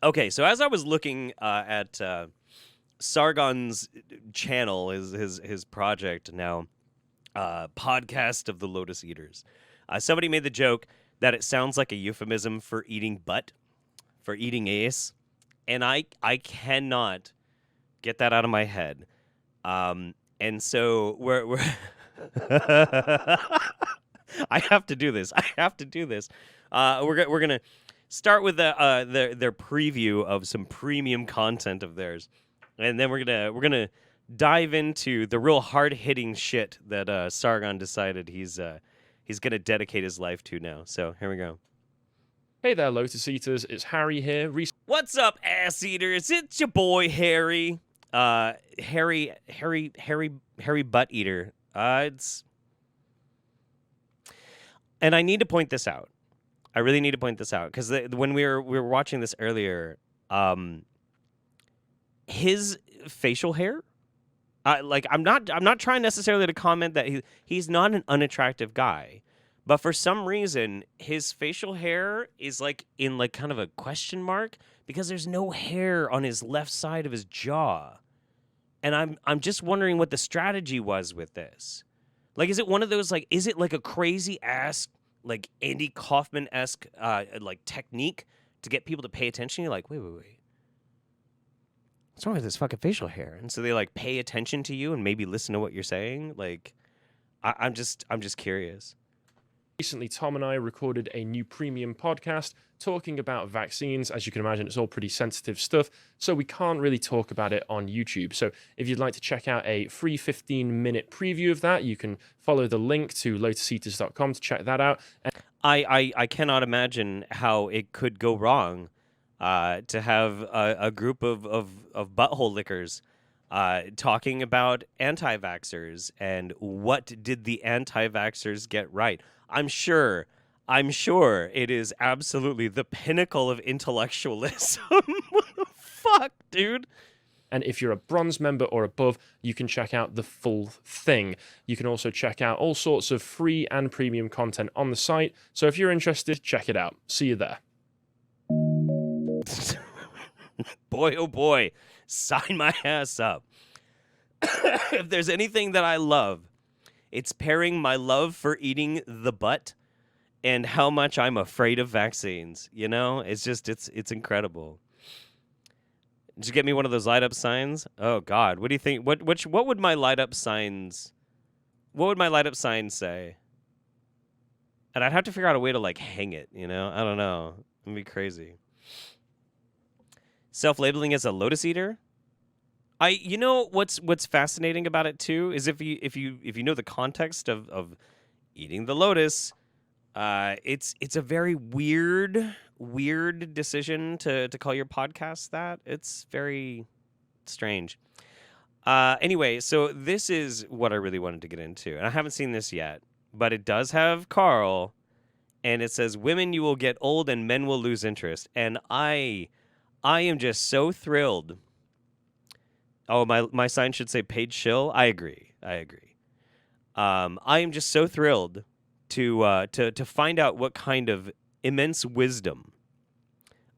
Okay, so as I was looking at Sargon's channel, his project now, podcast of the Lotus Eaters, somebody made the joke that it sounds like a euphemism for eating butt, for eating ace, and I cannot get that out of my head. And so we're I have to do this. I have to do this. We're gonna start with their preview of some premium content of theirs, and then we're gonna dive into the real hard hitting shit that Sargon decided he's gonna dedicate his life to now. So here we go. Hey there, Lotus Eaters. It's Harry here. What's up, ass eaters? It's your boy Harry. Harry Butt Eater. And I need to point this out. I really need to point this out because when we were watching this earlier, his facial hair. I'm not trying necessarily to comment that he's not an unattractive guy, but for some reason his facial hair is like in like kind of a question mark because there's no hair on his left side of his jaw, and I'm just wondering what the strategy was with this. Like, is it one of those, like, is it like a crazy ass, like, Andy Kaufman-esque, like, technique to get people to pay attention? You're like, wait. What's wrong with this fucking facial hair? And so they, like, pay attention to you and maybe listen to what you're saying? Like, I'm just curious. Recently, Tom and I recorded a new premium podcast talking about vaccines. As you can imagine, it's all pretty sensitive stuff, so we can't really talk about it on YouTube. So if you'd like to check out a free 15-minute preview of that, you can follow the link to lotuseaters.com to check that out. And I cannot imagine how it could go wrong to have a group of butthole lickers talking about anti-vaxxers and what did the anti-vaxxers get right. I'm sure it is absolutely the pinnacle of intellectualism. What the fuck, dude? And if you're a bronze member or above, you can check out the full thing. You can also check out all sorts of free and premium content on the site. So if you're interested, check it out. See you there. Boy, oh boy, sign my ass up. If there's anything that I love, it's pairing my love for eating the butt and how much I'm afraid of vaccines. You know, it's just, it's incredible. Did you get me one of those light up signs? Oh God, what do you think? What would my light up signs? What would my light up sign say? And I'd have to figure out a way to like hang it. You know, I don't know. It'd be crazy. Self-labeling as a lotus eater. You know what's fascinating about it too is if you know the context of eating the lotus, it's a very weird decision to call your podcast that. It's very strange. Anyway, so this is what I really wanted to get into, and I haven't seen this yet, but it does have Carl, and it says women you will get old and men will lose interest, and I am just so thrilled. Oh, my sign should say Paige Schill. I agree. I am just so thrilled to find out what kind of immense wisdom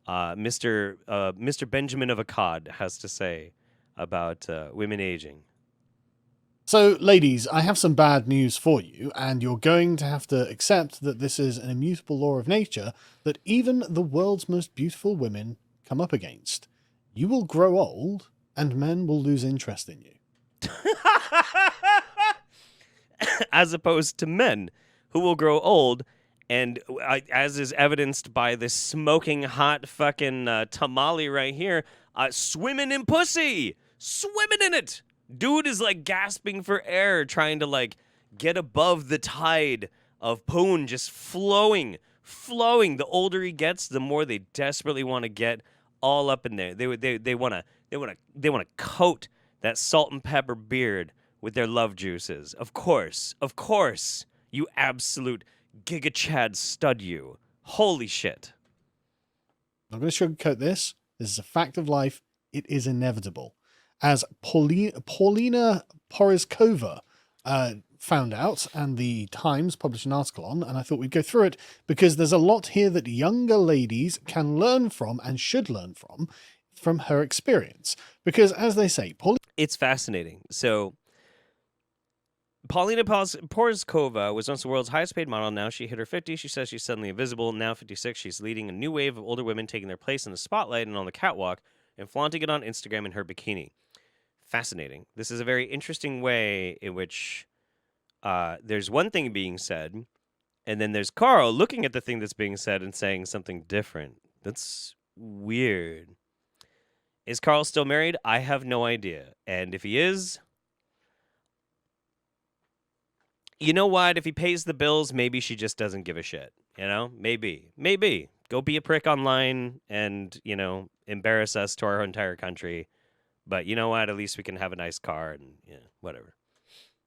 Mr. Benjamin of Akkad has to say about women aging. So, ladies, I have some bad news for you, and you're going to have to accept that this is an immutable law of nature that even the world's most beautiful women come up against. You will grow old, and men will lose interest in you. As opposed to men who will grow old, and as is evidenced by this smoking hot fucking tamale right here, swimming in pussy! Swimming in it! Dude is like gasping for air, trying to like get above the tide of poon just flowing. The older he gets, the more they desperately want to get all up in there. They want to coat that salt and pepper beard with their love juices. Of course, you absolute Giga Chad stud you. Holy shit. I'm not going to sugarcoat this. This is a fact of life. It is inevitable. As Paulina Poroskova found out, and the Times published an article on, and I thought we'd go through it because there's a lot here that younger ladies can learn from and should learn from her experience. Because, as they say, It's fascinating. So, Paulina Porizkova was once the world's highest paid model. Now she hit her 50s. She says she's suddenly invisible. Now 56, she's leading a new wave of older women taking their place in the spotlight and on the catwalk and flaunting it on Instagram in her bikini. Fascinating. This is a very interesting way in which there's one thing being said, and then there's Carl looking at the thing that's being said and saying something different. That's weird. Is Carl still married? I have no idea. And if he is, you know what? If he pays the bills, maybe she just doesn't give a shit. You know? Maybe. Go be a prick online and, embarrass us to our entire country. But you know what? At least we can have a nice car and, whatever.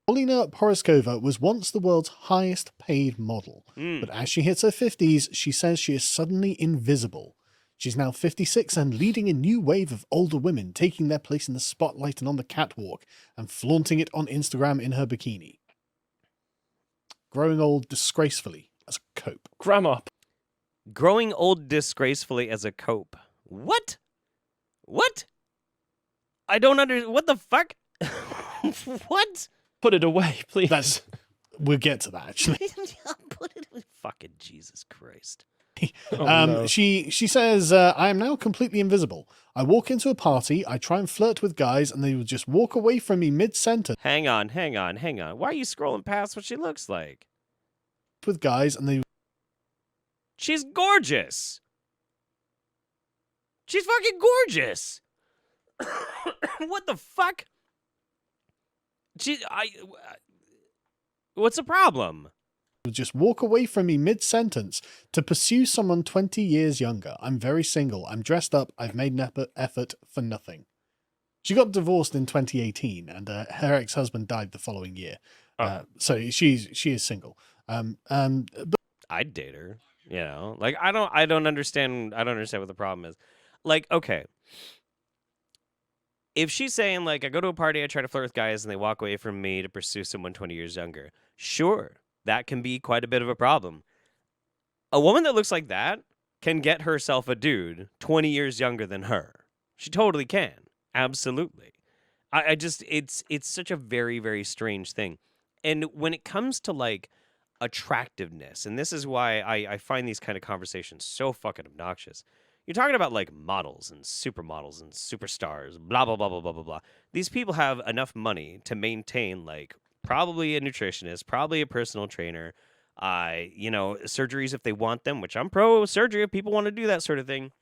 Paulina Porizkova was once the world's highest paid model. But as she hits her 50s, she says she is suddenly invisible. She's now 56 and leading a new wave of older women taking their place in the spotlight and on the catwalk and flaunting it on Instagram in her bikini. Growing old disgracefully as a cope. Grandma. Growing old disgracefully as a cope. What? I don't understand. What the fuck? What? Put it away, please. We'll get to that, actually. Put it away. Fucking Jesus Christ. No. She says, I am now completely invisible. I walk into a party, I try and flirt with guys, and they will just walk away from me mid-sentence. Hang on. Why are you scrolling past what she looks like? With guys, and they... She's gorgeous. She's fucking gorgeous. What the fuck? What's the problem? will just walk away from me mid-sentence to pursue someone 20 years younger. I'm very single. I'm dressed up. I've made an effort for nothing. She got divorced in 2018, and her ex-husband died the following year. So she is single. But I'd date her. You know, like I don't understand what the problem is. Like, okay, if she's saying like I go to a party, I try to flirt with guys, and they walk away from me to pursue someone 20 years younger, sure, that can be quite a bit of a problem. A woman that looks like that can get herself a dude 20 years younger than her. She totally can. Absolutely. I just it's such a very, very strange thing. And when it comes to like attractiveness, and this is why I find these kind of conversations so fucking obnoxious. You're talking about like models and supermodels and superstars, blah, blah, blah, blah, blah, blah, blah. These people have enough money to maintain like probably a nutritionist, probably a personal trainer, surgeries if they want them, which I'm pro surgery if people want to do that sort of thing.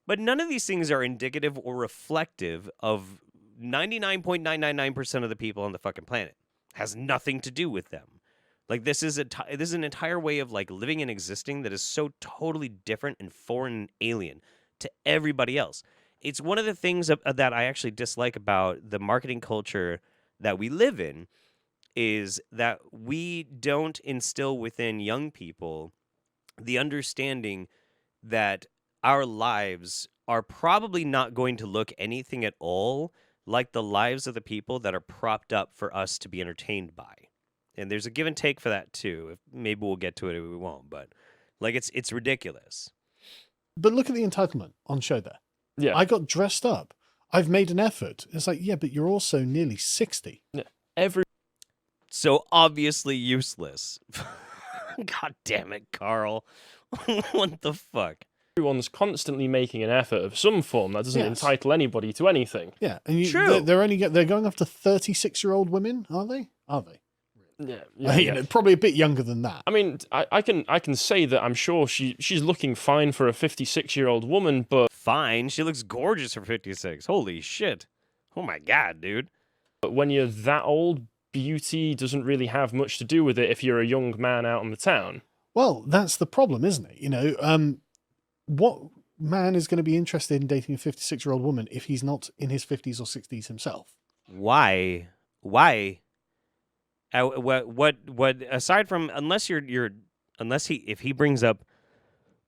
But none of these things are indicative or reflective of 99.999% of the people on the fucking planet. Has nothing to do with them. Like this is an entire way of like living and existing that is so totally different and foreign and alien to everybody else. It's one of the things that I actually dislike about the marketing culture that we live in is that we don't instill within young people the understanding that our lives are probably not going to look anything at all like the lives of the people that are propped up for us to be entertained by. And there's a give and take for that too. Maybe we'll get to it or we won't, but like it's ridiculous. But look at the entitlement on show there. Yeah. I got dressed up. I've made an effort. It's like, yeah, but you're also nearly 60. So obviously useless. God damn it, Carl. What the fuck? Everyone's constantly making an effort of some form that doesn't entitle anybody to anything. Yeah, and True. they're going after 36-year-old women, are they? Probably a bit younger than that. I mean, I can say that I'm sure she's looking fine for a 56-year-old woman, but Fine, she looks gorgeous for 56. Holy shit. Oh my god, dude. But when you're that old, beauty doesn't really have much to do with it if you're a young man out in the town. Well, that's the problem, isn't it? You know, what man is going to be interested in dating a 56-year-old woman if he's not in his 50s or 60s himself? Why? What aside from if he brings up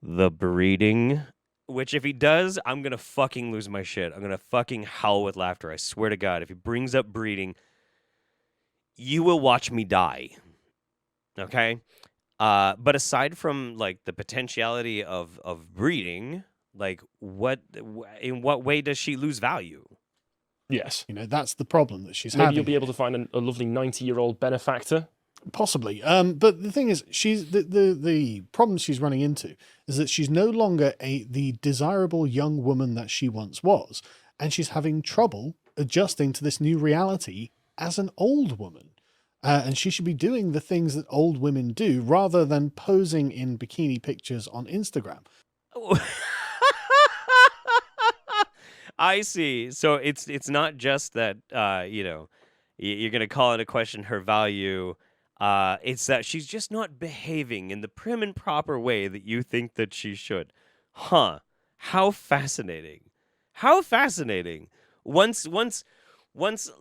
the breeding, which if he does, I'm going to fucking lose my shit. I'm going to fucking howl with laughter. I swear to God. If he brings up breeding, you will watch me die. Okay? But aside from like the potentiality of breeding, like in what way does she lose value? Yes. That's the problem that she's Maybe having. you'll be able to find a lovely 90-year-old benefactor. Possibly. But the thing is, she's the problem she's running into is that she's no longer the desirable young woman that she once was, and she's having trouble adjusting to this new reality as an old woman. And she should be doing the things that old women do rather than posing in bikini pictures on Instagram. I see. So it's not just that you're gonna call into question her value. It's that she's just not behaving in the prim and proper way that you think that she should. Huh. How fascinating. How fascinating. Once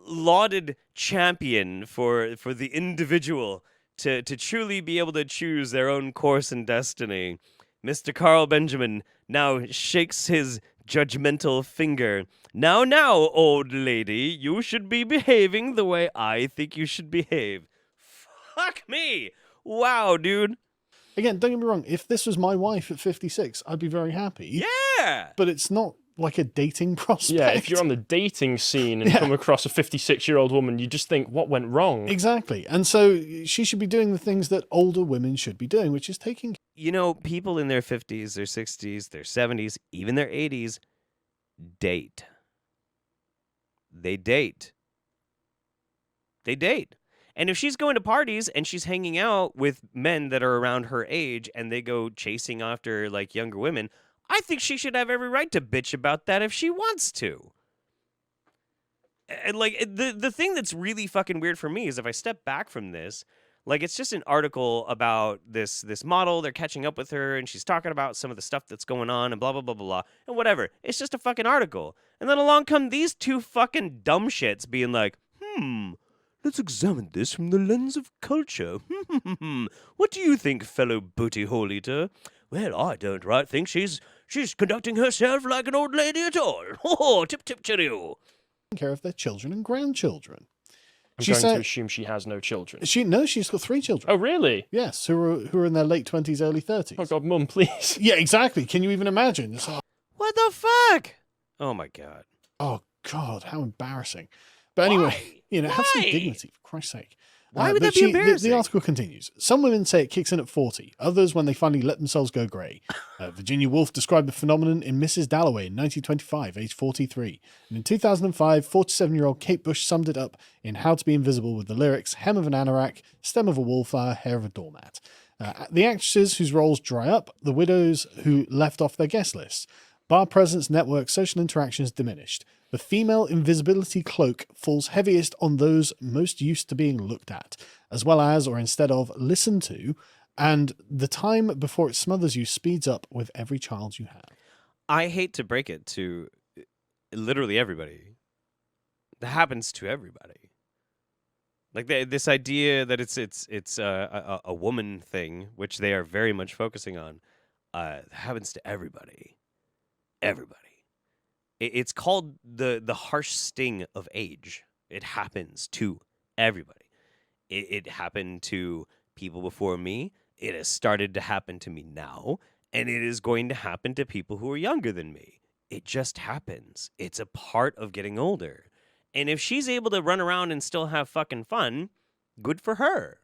lauded champion for the individual to truly be able to choose their own course and destiny, Mr. Carl Benjamin now shakes his judgmental finger. Now, old lady, you should be behaving the way I think you should behave. Fuck me! Wow, dude. Again, don't get me wrong. If this was my wife at 56, I'd be very happy. Yeah! But it's not like a dating prospect. Yeah, if you're on the dating scene and come across a 56-year-old woman, you just think, what went wrong? Exactly. And so she should be doing the things that older women should be doing, which is taking... People in their 50s, their 60s, their 70s, even their 80s, date. They date. They date. And if she's going to parties and she's hanging out with men that are around her age and they go chasing after like younger women, I think she should have every right to bitch about that if she wants to. And like the thing that's really fucking weird for me is if I step back from this, like it's just an article about this model, they're catching up with her and she's talking about some of the stuff that's going on and blah blah blah blah blah and whatever. It's just a fucking article. And then along come these two fucking dumb shits being like, let's examine this from the lens of culture. What do you think, fellow booty hole eater? Well, I don't think she's conducting herself like an old lady at all. Oh, tip cheerio. Care of their children and grandchildren. I'm going to assume she has no children. She's got 3 children. Oh, really? Yes, who are in their late 20s, early 30s. Oh, God, Mum, please. Yeah, exactly. Can you even imagine? What the fuck? Oh, my God. Oh, God, how embarrassing. But anyway, have some dignity, for Christ's sake. Why would that be embarrassing? The article continues. Some women say it kicks in at 40, others when they finally let themselves go grey. Virginia Woolf described the phenomenon in Mrs. Dalloway in 1925, age 43. And in 2005, 47-year-old Kate Bush summed it up in How to Be Invisible with the lyrics, hem of an anorak, stem of a wallflower, hair of a doormat. The actresses whose roles dry up, the widows who left off their guest lists. Bar presence, network, social interactions diminished. The female invisibility cloak falls heaviest on those most used to being looked at, as well as, or instead of, listened to, and the time before it smothers you speeds up with every child you have. I hate to break it to literally everybody. That happens to everybody. Like this idea that it's a woman thing, which they are very much focusing on, happens to everybody. Everybody. It's called the harsh sting of age. It happens to everybody. It happened to people before me. It has started to happen to me now. And it is going to happen to people who are younger than me. It just happens. It's a part of getting older. And if she's able to run around and still have fucking fun, good for her.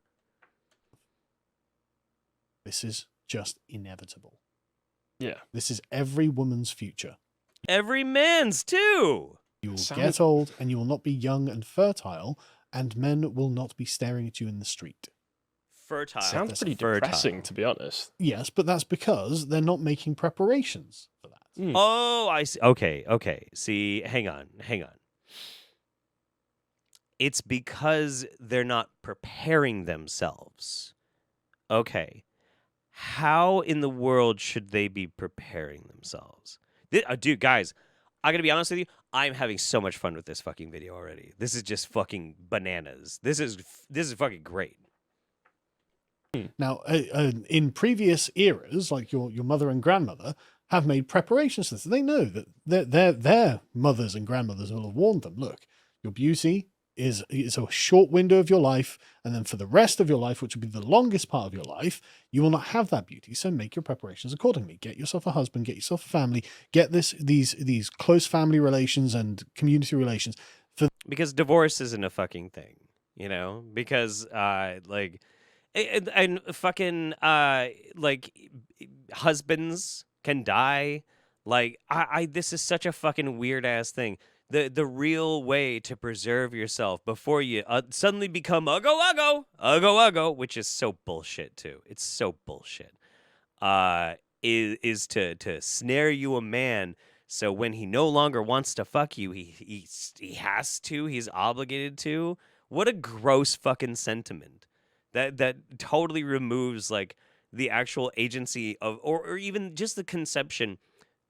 This is just inevitable. Yeah. This is every woman's future. Every man's too. You will get old and you will not be young and fertile, and men will not be staring at you in the street. Fertile. Sounds pretty depressing, to be honest. Yes, but that's because they're not making preparations for that. Oh, I see. Okay. See, hang on. It's because they're not preparing themselves. Okay. How in the world should they be preparing themselves? Dude, guys, I gotta be honest with you. I'm having so much fun with this fucking video already. This is just fucking bananas. This is fucking great. Now, in previous eras, like your mother and grandmother have made preparations for this. They know that their mothers and grandmothers will have warned them, look, your beauty is a short window of your life, and then for the rest of your life, which will be the longest part of your life, you will not have that beauty. So make your preparations accordingly. Get yourself a husband, get yourself a family, get these close family relations and community relations. Because divorce isn't a fucking thing, because and fucking like husbands can die. Like I this is such a fucking weird ass thing. The real way to preserve yourself before you suddenly become uggo, which is so bullshit too. It's so bullshit. Is to snare you a man, so when he no longer wants to fuck you, he has to. He's obligated to. What a gross fucking sentiment. That totally removes like the actual agency of, or even just the conception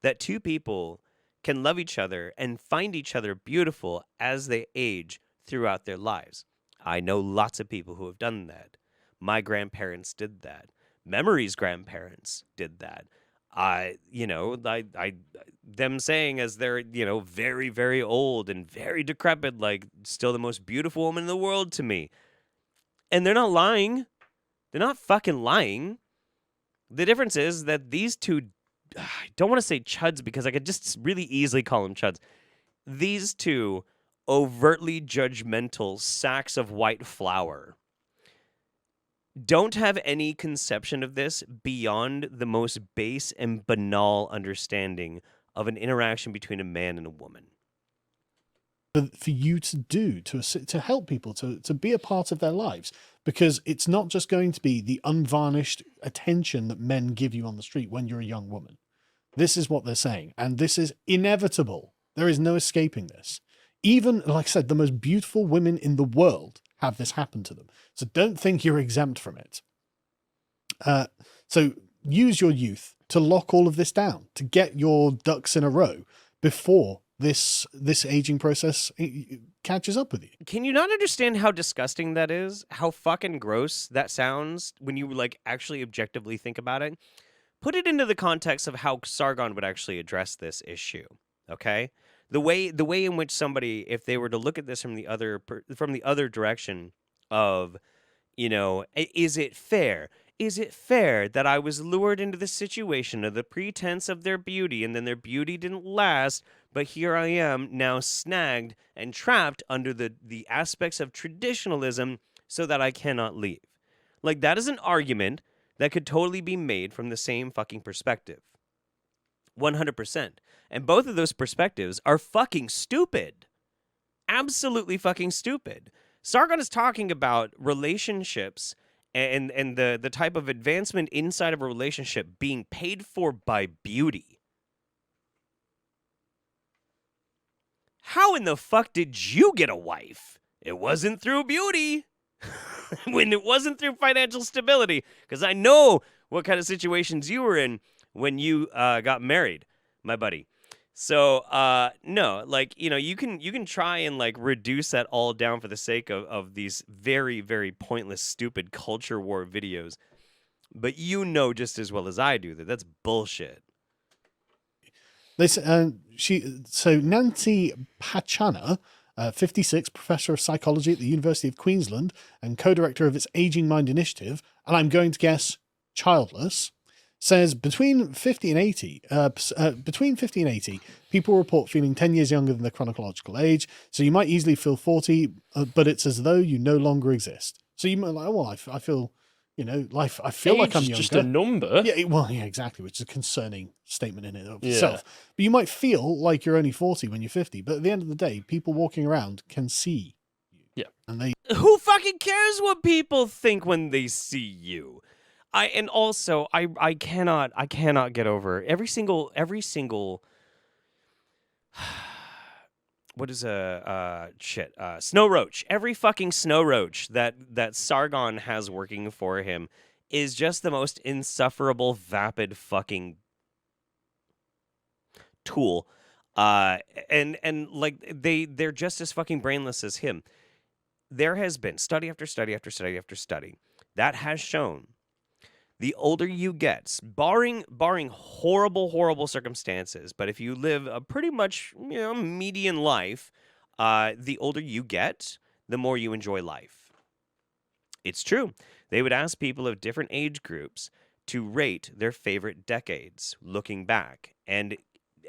that two people can love each other and find each other beautiful as they age throughout their lives. I know lots of people who have done that. My grandparents did that. Memory's grandparents did that. Them saying as they're, very, very old and very decrepit, like still the most beautiful woman in the world to me. And they're not lying. They're not fucking lying. The difference is that these two, I don't want to say chuds because I could just really easily call them chuds. These two overtly judgmental sacks of white flour don't have any conception of this beyond the most base and banal understanding of an interaction between a man and a woman. For you to do, to help people, to be a part of their lives, because it's not just going to be the unvarnished attention that men give you on the street when you're a young woman. This is what they're saying, and this is inevitable. There is no escaping this. Even, like I said, the most beautiful women in the world have this happen to them. So don't think you're exempt from it. So use your youth to lock all of this down, to get your ducks in a row before this aging process catches up with you. Can you not understand how disgusting that is? How fucking gross that sounds when you like actually objectively think about it? Put it into the context of how Sargon would actually address this issue, okay? The way in which somebody, if they were to look at this from the other direction of, is it fair? Is it fair that I was lured into this situation of the pretense of their beauty, and then their beauty didn't last, but here I am now snagged and trapped under the aspects of traditionalism so that I cannot leave? Like, that is an argument that could totally be made from the same fucking perspective. 100%. And both of those perspectives are fucking stupid. Absolutely fucking stupid. Sargon is talking about relationships and the type of advancement inside of a relationship being paid for by beauty. How in the fuck did you get a wife? It wasn't through beauty. When it wasn't through financial stability. Because I know what kind of situations you were in when you got married, my buddy. So, no, like, you can try and like reduce that all down for the sake of these very, very pointless, stupid culture war videos. But just as well as I do that that's bullshit. Nancy Pachana, 56, professor of psychology at the University of Queensland and co-director of its Aging Mind Initiative, and I'm going to guess childless, says between 50 and 80, people report feeling 10 years younger than their chronological age. So you might easily feel 40, but it's as though you no longer exist. So you might like, well, I feel, I feel like I'm younger. Just a number. Yeah, yeah, exactly, which is a concerning statement in and of itself. But you might feel like you're only 40 when you're 50, but at the end of the day, people walking around can see you. Yeah. And who fucking cares what people think when they see you? I cannot get over every single what is snow roach. Every fucking snow roach that Sargon has working for him is just the most insufferable, vapid fucking tool. And like they're just as fucking brainless as him. There has been study after study after study after study that has shown the older you get, barring horrible circumstances, but if you live a pretty much median life, the older you get, the more you enjoy life. It's true. They would ask people of different age groups to rate their favorite decades looking back. And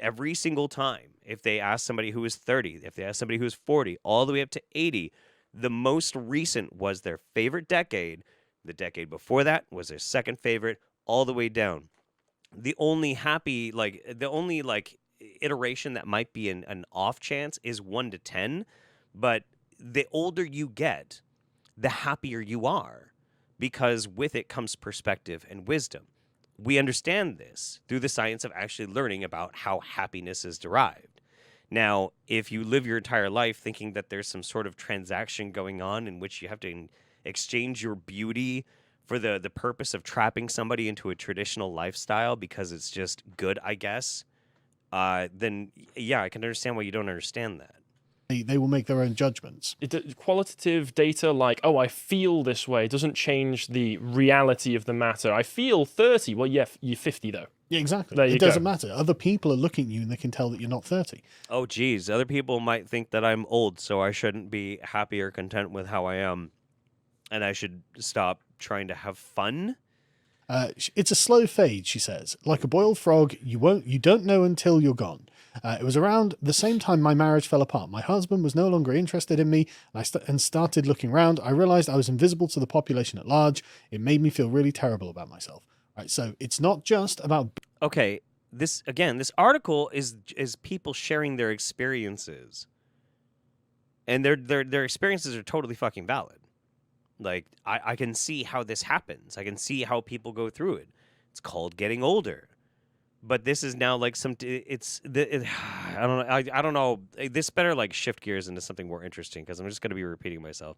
every single time, if they ask somebody who was 30, if they ask somebody who was 40, all the way up to 80, the most recent was their favorite decade. The decade before that was their second favorite, all the way down. The only iteration that might be an off chance is 1 to 10, but the older you get, the happier you are, because with it comes perspective and wisdom. We understand this through the science of actually learning about how happiness is derived. Now, if you live your entire life thinking that there's some sort of transaction going on in which you have to exchange your beauty for the purpose of trapping somebody into a traditional lifestyle because it's just good, I guess, then yeah, I can understand why you don't understand that. They will make their own judgments. Qualitative data like, oh, I feel this way, doesn't change the reality of the matter. I feel 30. Well, yeah, you're 50, though. Yeah, exactly. There you It doesn't go. matter. Other people are looking at you and they can tell that you're not 30. Oh, geez. Other people might think that I'm old, so I shouldn't be happy or content with how I am. And I should stop trying to have fun. It's a slow fade, she says. Like a boiled frog, you don't know until you're gone. It was around the same time my marriage fell apart. My husband was no longer interested in me, and started looking around. I realized I was invisible to the population at large. It made me feel really terrible about myself. Right, so it's not just about... Okay, this article is people sharing their experiences. And their experiences are totally fucking valid. Like, I can see how this happens. I can see how people go through it. It's called getting older. But this is now like I don't know. I don't know. This better like shift gears into something more interesting because I'm just going to be repeating myself.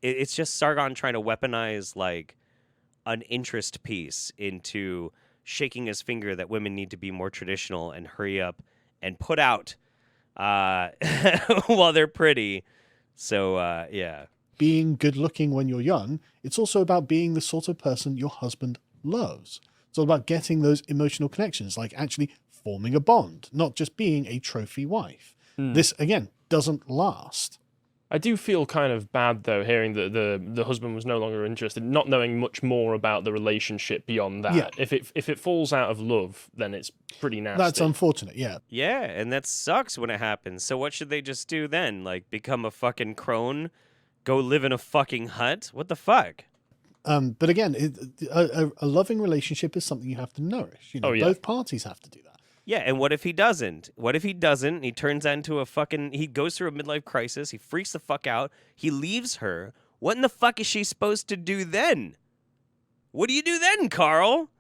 It's just Sargon trying to weaponize like an interest piece into shaking his finger that women need to be more traditional and hurry up and put out while they're pretty. So, yeah. being good looking when you're young. It's also about being the sort of person your husband loves. It's all about getting those emotional connections, like actually forming a bond, not just being a trophy wife. This, again, doesn't last. I do feel kind of bad, though, hearing that the husband was no longer interested, not knowing much more about the relationship beyond that. Yeah. If it falls out of love, then it's pretty nasty. That's unfortunate, yeah. Yeah, and that sucks when it happens. So what should they just do then? Like, become a fucking crone? Go live in a fucking hut? What the fuck? But again, a loving relationship is something you have to nourish. You know, Oh, yeah. both parties have to do that. Yeah, and what if he doesn't? What if he doesn't? He turns into he goes through a midlife crisis. He freaks the fuck out. He leaves her. What in the fuck is she supposed to do then? What do you do then, Carl?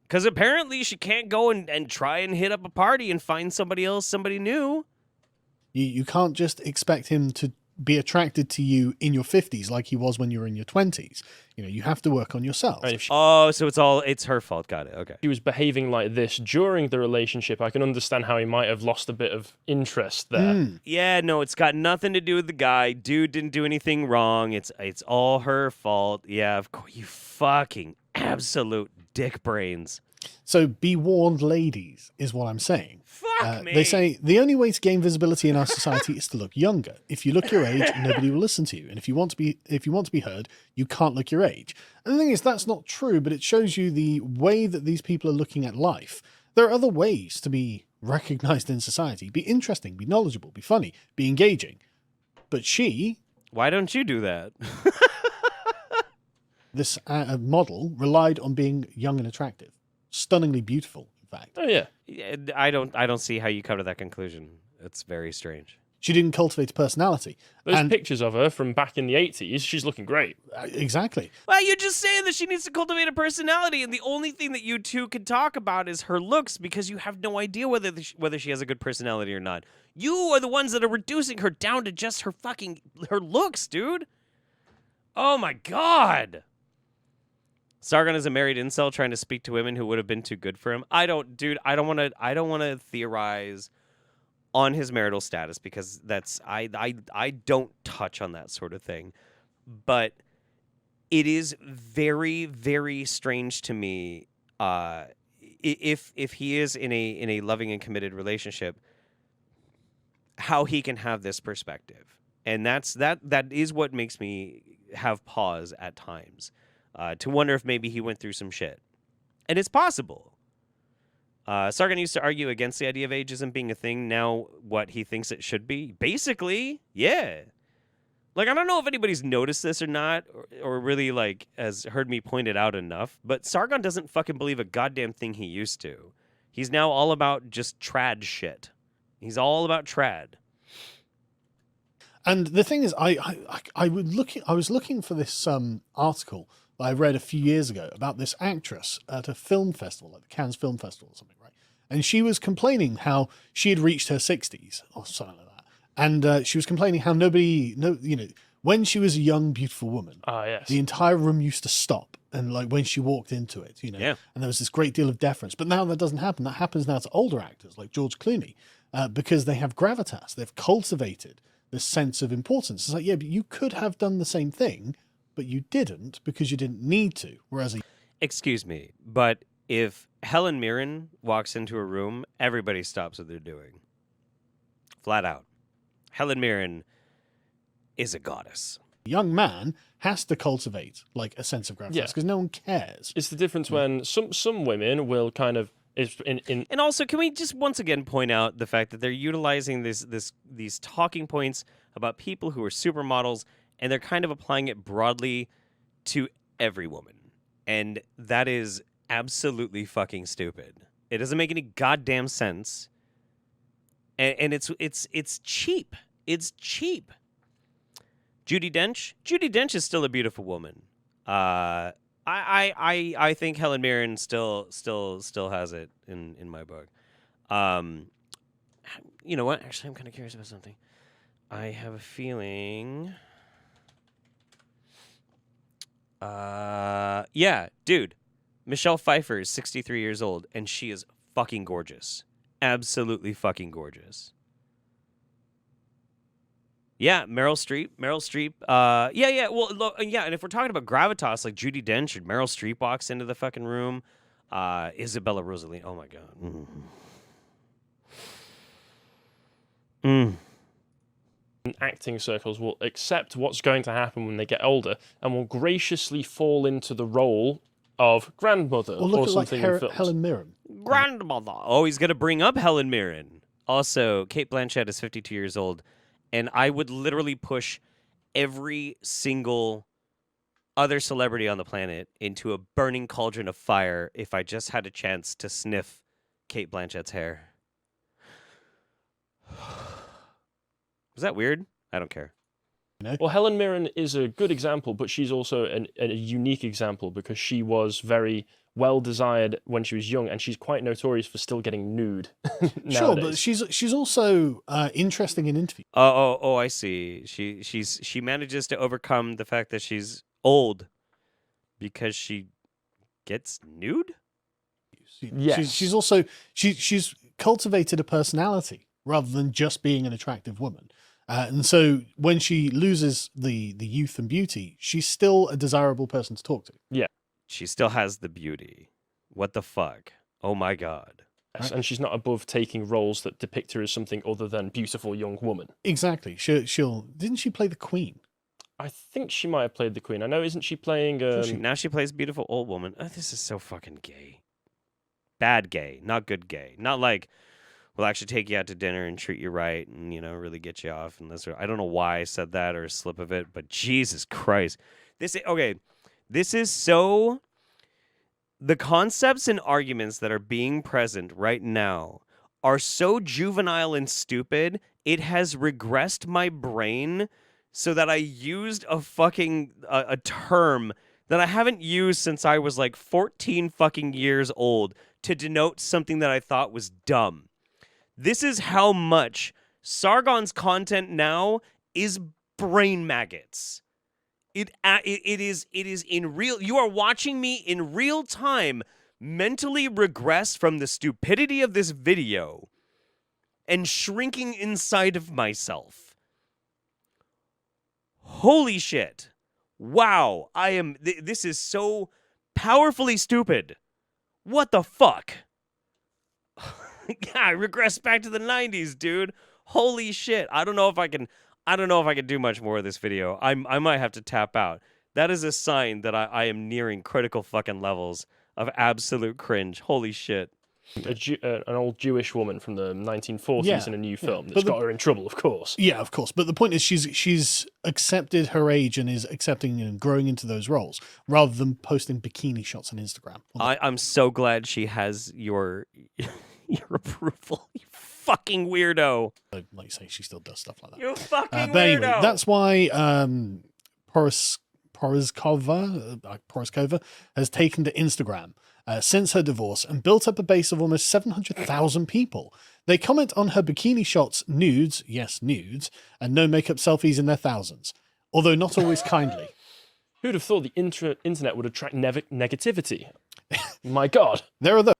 Because apparently she can't go and try and hit up a party and find somebody else, somebody new. You can't just expect him to be attracted to you in your 50s like he was when you were in your 20s. You know, you have to work on yourself. And if Oh, so it's her fault. Got it. Okay. she was behaving like this during the relationship, I can understand how he might have lost a bit of interest there. Yeah, no, it's got nothing to do with the guy. Dude didn't do anything wrong. It's all her fault. Yeah, of course. You fucking absolute dick brains. So be warned, ladies, is what I'm saying. Fuck me. They say the only way to gain visibility in our society is to look younger. If you look your age, nobody will listen to you. And if you want to be heard, you can't look your age. And the thing is, that's not true, but it shows you the way that these people are looking at life. There are other ways to be recognized in society. Be interesting, be knowledgeable, be funny, be engaging. But Why don't you do that? this model, relied on being young and attractive. Stunningly beautiful, in fact. Oh, yeah. Yeah, I don't see how you come to that conclusion. It's very strange. She didn't cultivate a personality. Those And- pictures of her from back in the 80s, she's looking great. Exactly. Well, you're just saying that she needs to cultivate a personality, and the only thing that you two can talk about is her looks because you have no idea whether she has a good personality or not. You are the ones that are reducing her down to just her looks, dude. Oh my god. Sargon is a married incel trying to speak to women who would have been too good for him. I don't want to theorize on his marital status because I don't touch on that sort of thing. But it is very, very strange to me if he is in a loving and committed relationship, how he can have this perspective. And that is what makes me have pause at times, to wonder if maybe he went through some shit. And it's possible. Sargon used to argue against the idea of ageism being a thing. Now, what he thinks it should be? Basically, yeah. Like, I don't know if anybody's noticed this or not, or really, like, has heard me point it out enough, but Sargon doesn't fucking believe a goddamn thing he used to. He's now all about just trad shit. He's all about trad. And the thing is, I was looking for this article that I read a few years ago about this actress at a film festival, like the Cannes Film Festival or something, right? And she was complaining how she had reached her 60s or something like that. And she was complaining how when she was a young, beautiful woman, yes. the entire room used to stop. And like when she walked into it, Yeah. and there was this great deal of deference. But now that doesn't happen. That happens now to older actors like George Clooney, because they have gravitas. They've cultivated this sense of importance. It's like, yeah, but you could have done the same thing, but you didn't because you didn't need to. Whereas Excuse me, but if Helen Mirren walks into a room, everybody stops what they're doing. Flat out. Helen Mirren is a goddess. a young man has to cultivate like a sense of gravitas Yeah. because no one cares. It's the difference when some women will kind of And also, can we just once again point out the fact that they're utilizing these talking points about people who are supermodels, and they're kind of applying it broadly to every woman, and that is absolutely fucking stupid. It doesn't make any goddamn sense, and it's cheap. It's cheap. Judi Dench is still a beautiful woman. I think Helen Mirren still has it in my book. You know what? Actually, I'm kind of curious about something. I have a feeling. Yeah, dude. Michelle Pfeiffer is 63 years old, and she is fucking gorgeous. Absolutely fucking gorgeous. Yeah, Meryl Streep. Yeah. Well, look, yeah. And if we're talking about gravitas, like Judi Dench and Meryl Streep walks into the fucking room. Isabella Rossellini. Oh my god. acting circles will accept what's going to happen when they get older and will graciously fall into the role of grandmother Well, look or at like something in films. Helen Mirren. Grandmother. Oh, he's gonna bring up Helen Mirren. Also, Kate Blanchett is 52 years old, and I would literally push every single other celebrity on the planet into a burning cauldron of fire if I just had a chance to sniff Kate Blanchett's hair. Was that weird? I don't care. Well, Helen Mirren is a good example, but she's also a unique example because she was very well desired when she was young, and she's quite notorious for still getting nude. Sure, but she's also interesting in interviews. Oh, I see. She manages to overcome the fact that she's old because she gets nude. Yes. She's also she's cultivated a personality rather than just being an attractive woman. And so when she loses the youth and beauty, she's still a desirable person to talk to. Yeah. She still has the beauty. What the fuck? Oh my god. Yes, and she's not above taking roles that depict her as something other than beautiful young woman. Exactly. She'll didn't she play the Queen? I think she might have played the Queen. I know, isn't she playing... Now she plays beautiful old woman. Oh, this is so fucking gay. Bad gay, not good gay. Not like, we'll actually take you out to dinner and treat you right and, really get you off. And I don't know why I said that or a slip of it, but Jesus Christ. This is so... The concepts and arguments that are being present right now are so juvenile and stupid, it has regressed my brain so that I used a fucking a term that I haven't used since I was like 14 fucking years old to denote something that I thought was dumb. This is how much Sargon's content now is brain maggots. It is in real. You are watching me in real time mentally regress from the stupidity of this video and shrinking inside of myself. Holy shit. Wow. This is so powerfully stupid. What the fuck? Yeah, I regress back to the 90s, dude. Holy shit. I don't know if I can I don't know if I can do much more of this video. I might have to tap out. That is a sign that I am nearing critical fucking levels of absolute cringe. Holy shit. An old Jewish woman from the 1940s Yeah, in a new yeah. film But that's got her in trouble, of course. Yeah, of course. But the point is, she's accepted her age and is accepting and growing into those roles rather than posting bikini shots on Instagram. I'm so glad she has your your approval. You fucking weirdo. Like you say, she still does stuff like that. You fucking But anyway, weirdo. that's why Poroskova has taken to Instagram since her divorce and built up a base of almost 700,000 people. They comment on her bikini shots, nudes, yes, nudes, and no makeup selfies in their thousands, although not always kindly. Who'd have thought the internet would attract negativity? My God. There are those.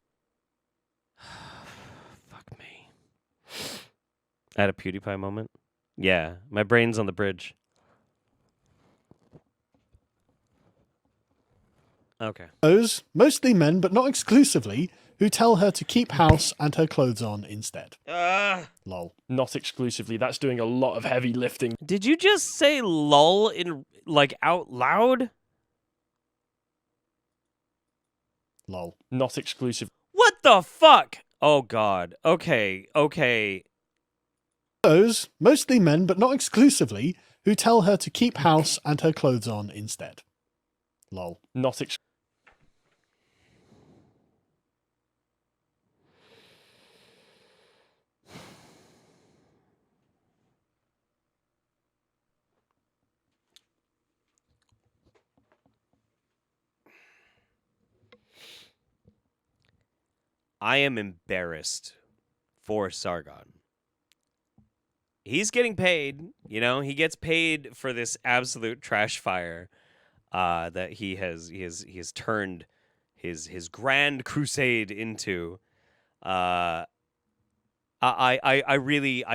Fuck me. I had a PewDiePie moment. Yeah, my brain's on the bridge. Okay. Those, mostly men, but not exclusively, who tell her to keep house and her clothes on instead. Lol. Not exclusively. That's doing a lot of heavy lifting. Did you just say lol in like out loud? Lol. Not exclusive. What the fuck? Oh god. Okay. Those, mostly men, but not exclusively, who tell her to keep house and her clothes on instead. Lol. Not exclusively. I am embarrassed for Sargon. He's getting paid, you know, he gets paid for this absolute trash fire that he has turned his grand crusade into. I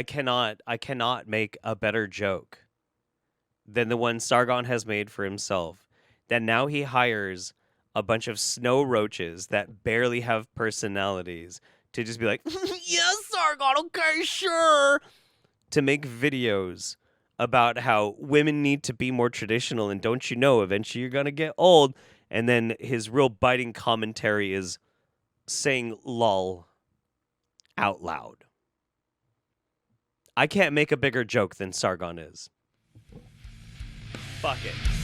cannot make a better joke than the one Sargon has made for himself. That now he hires a bunch of snow roaches that barely have personalities to just be like, yes, Sargon, okay, sure. To make videos about how women need to be more traditional and don't you know, eventually you're going to get old. And then his real biting commentary is saying lol out loud. I can't make a bigger joke than Sargon is. Fuck it.